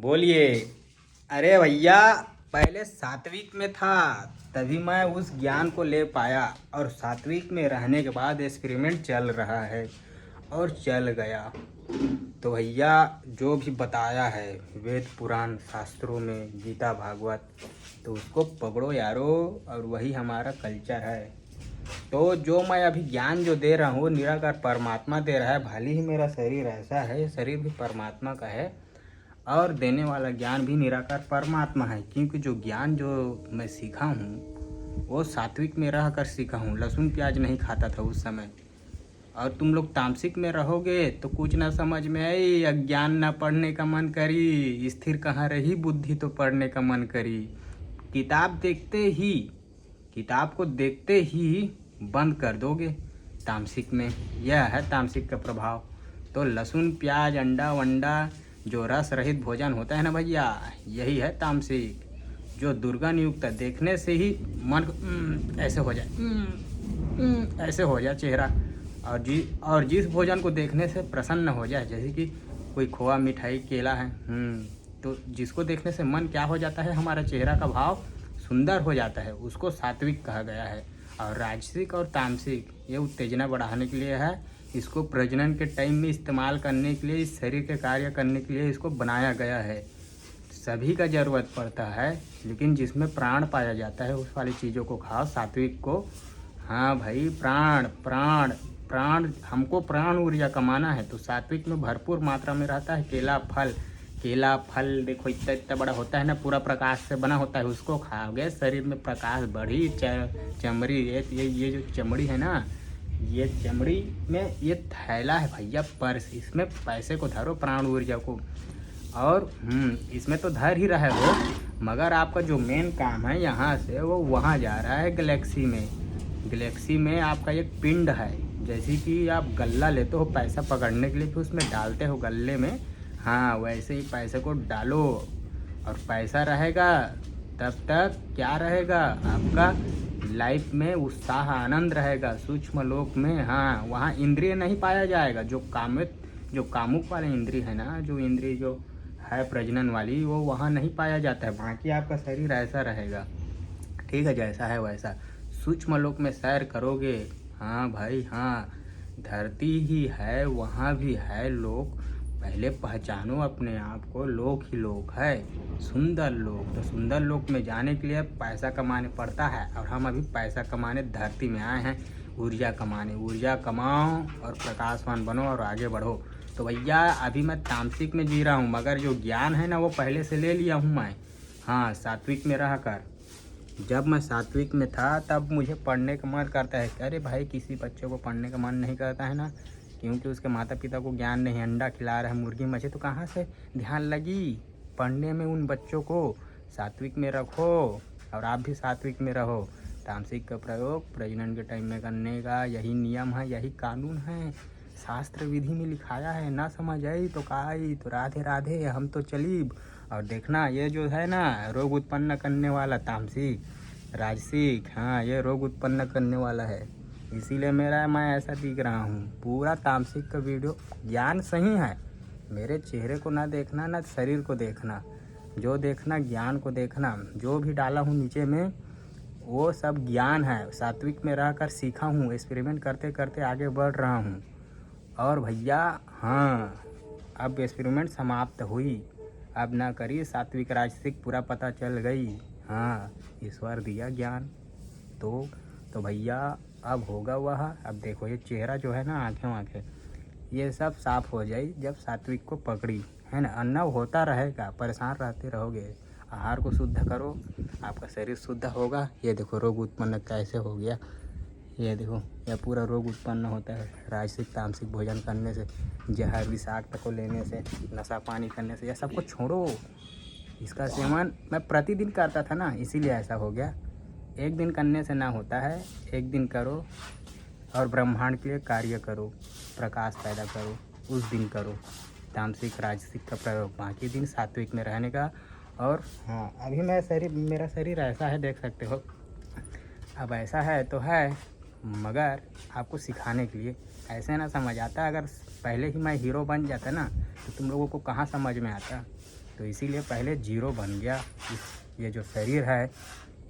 बोलिए। अरे भैया, पहले सात्विक में था तभी मैं उस ज्ञान को ले पाया, और सात्विक में रहने के बाद एक्सपेरिमेंट चल रहा है और चल गया। तो भैया, जो भी बताया है वेद पुराण शास्त्रों में, गीता भागवत, तो उसको पकड़ो यारो, और वही हमारा कल्चर है। तो जो मैं अभी ज्ञान जो दे रहा हूँ वो निराकार परमात्मा दे रहा है। भले ही मेरा शरीर ऐसा है, शरीर भी परमात्मा का है, और देने वाला ज्ञान भी निराकार परमात्मा है। क्योंकि जो ज्ञान जो मैं सीखा हूँ वो सात्विक में रह कर सीखा हूँ। लहसुन प्याज नहीं खाता था उस समय। और तुम लोग तामसिक में रहोगे तो कुछ ना समझ में आई, अज्ञान ना पढ़ने का मन करी, स्थिर कहाँ रही बुद्धि तो पढ़ने का मन करी। किताब देखते ही, किताब को देखते ही बंद कर दोगे तामसिक में। यह है तामसिक का प्रभाव। तो लहसुन प्याज अंडा वंडा जो रस रहित भोजन होता है ना भैया, यही है तामसिक। जो दुर्गंध युक्त देखने से ही मन ऐसे हो जाए, ऐसे हो जाए चेहरा। और जिस भोजन को देखने से प्रसन्न हो जाए, जैसे कि कोई खोआ मिठाई केला है, तो जिसको देखने से मन क्या हो जाता है, हमारा चेहरा का भाव सुंदर हो जाता है, उसको सात्विक कहा गया है। और राजसिक और तामसिक ये उत्तेजना बढ़ाने के लिए है। इसको प्रजनन के टाइम में इस्तेमाल करने के लिए, इस शरीर के कार्य करने के लिए इसको बनाया गया है। सभी का ज़रूरत पड़ता है, लेकिन जिसमें प्राण पाया जाता है उस वाली चीज़ों को खाओ, सात्विक को। हाँ भाई, प्राण प्राण प्राण, हमको प्राण ऊर्जा कमाना है तो सात्विक में भरपूर मात्रा में रहता है। केला फल देखो इतना इतना बड़ा होता है ना, पूरा प्रकाश से बना होता है, उसको खाओगे शरीर में प्रकाश बढ़ी। चमड़ी, ये जो चमड़ी है ना, ये चमड़ी में ये थैला है भैया, पर्स, इसमें पैसे को धरो, प्राण ऊर्जा को। और इसमें तो धर ही रहे हो, मगर आपका जो मेन काम है यहाँ से वो वहाँ जा रहा है गैलेक्सी में। गैलेक्सी में आपका एक पिंड है। जैसे कि आप गल्ला लेते हो पैसा पकड़ने के लिए, फिर उसमें डालते हो गल्ले में, हाँ वैसे ही पैसे को डालो और पैसा रहेगा। तब तक क्या रहेगा आपका लाइफ में, उत्साह आनंद रहेगा। सूक्ष्म लोक में, हाँ वहाँ इंद्रिय नहीं पाया जाएगा। जो कामुक वाले इंद्रिय है ना, जो इंद्रिय जो है प्रजनन वाली, वो वहाँ नहीं पाया जाता है। बाकी आपका शरीर ऐसा रहेगा, ठीक है, जैसा है वैसा। सूक्ष्म लोक में सैर करोगे, हाँ भाई हाँ, धरती ही है, वहाँ भी है लोक। पहले पहचानो अपने आप को, लोक ही लोक है, सुंदर लोक। तो सुंदर लोक में जाने के लिए पैसा कमाने पड़ता है, और हम अभी पैसा कमाने धरती में आए हैं, ऊर्जा कमाने। ऊर्जा कमाओ और प्रकाशवान बनो और आगे बढ़ो। तो भैया, अभी मैं तामसिक में जी रहा हूँ, मगर जो ज्ञान है ना वो पहले से ले लिया हूँ मैं, हाँ सात्विक में रह कर। जब मैं सात्विक में था तब मुझे पढ़ने का मन करता है। अरे भाई, किसी बच्चे को पढ़ने का मन नहीं करता है ना, क्योंकि उसके माता पिता को ज्ञान नहीं। अंडा खिला रहा है मुर्गी मछली, तो कहाँ से ध्यान लगी पढ़ने में। उन बच्चों को सात्विक में रखो, और आप भी सात्विक में रहो। तामसिक का प्रयोग प्रजनन के टाइम में करने का यही नियम है, यही कानून है, शास्त्र विधि में लिखाया है। ना समझ आई तो काई, तो राधे राधे, हम तो चलीब। और देखना, ये जो है ना रोग उत्पन्न करने वाला तामसिक, राजसिक, हाँ ये रोग उत्पन्न करने वाला है। इसीलिए मैं ऐसा दिख रहा हूँ। पूरा तामसिक का वीडियो ज्ञान सही है। मेरे चेहरे को ना देखना, ना शरीर को देखना, जो देखना ज्ञान को देखना। जो भी डाला हूँ नीचे में वो सब ज्ञान है। सात्विक में रहकर सीखा हूँ, एक्सपेरिमेंट करते करते आगे बढ़ रहा हूँ। और भैया हाँ, अब एक्सपेरिमेंट समाप्त हुई, अब ना करिए। सात्विक राजसिक पूरा पता चल गई, हाँ ईश्वर दिया ज्ञान। तो भैया अब होगा वह। अब देखो ये चेहरा जो है ना, आँखें ये सब साफ हो जाए जब सात्विक को पकड़ी है ना। अन्न होता रहेगा, परेशान रहते रहोगे। आहार को शुद्ध करो, आपका शरीर शुद्ध होगा। ये देखो रोग उत्पन्न कैसे हो गया, ये देखो, यह पूरा रोग उत्पन्न होता है राजसिक तामसिक भोजन करने से, जहर विषाक्त को लेने से, नशा पानी करने से। यह सबको छोड़ो। इसका सेवन मैं प्रतिदिन करता था ना, इसीलिए ऐसा हो गया। एक दिन करने से ना होता है, एक दिन करो और ब्रह्मांड के लिए कार्य करो, प्रकाश पैदा करो, उस दिन करो तामसिक राजसिक का प्रयोग। बाकी दिन सात्विक में रहने का। और हाँ, अभी मेरा शरीर ऐसा है, देख सकते हो। अब ऐसा है तो है, मगर आपको सिखाने के लिए। ऐसे ना समझ आता, अगर पहले ही मैं हीरो बन जाता ना तो तुम लोगों को कहाँ समझ में आता। तो इसीलिए पहले जीरो बन गया। ये जो शरीर है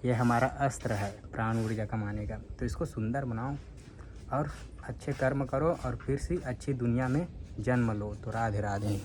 ये हमारा अस्त्र है प्राण ऊर्जा कमाने का। तो इसको सुंदर बनाओ और अच्छे कर्म करो और फिर से अच्छी दुनिया में जन्म लो। तो राधे राधे।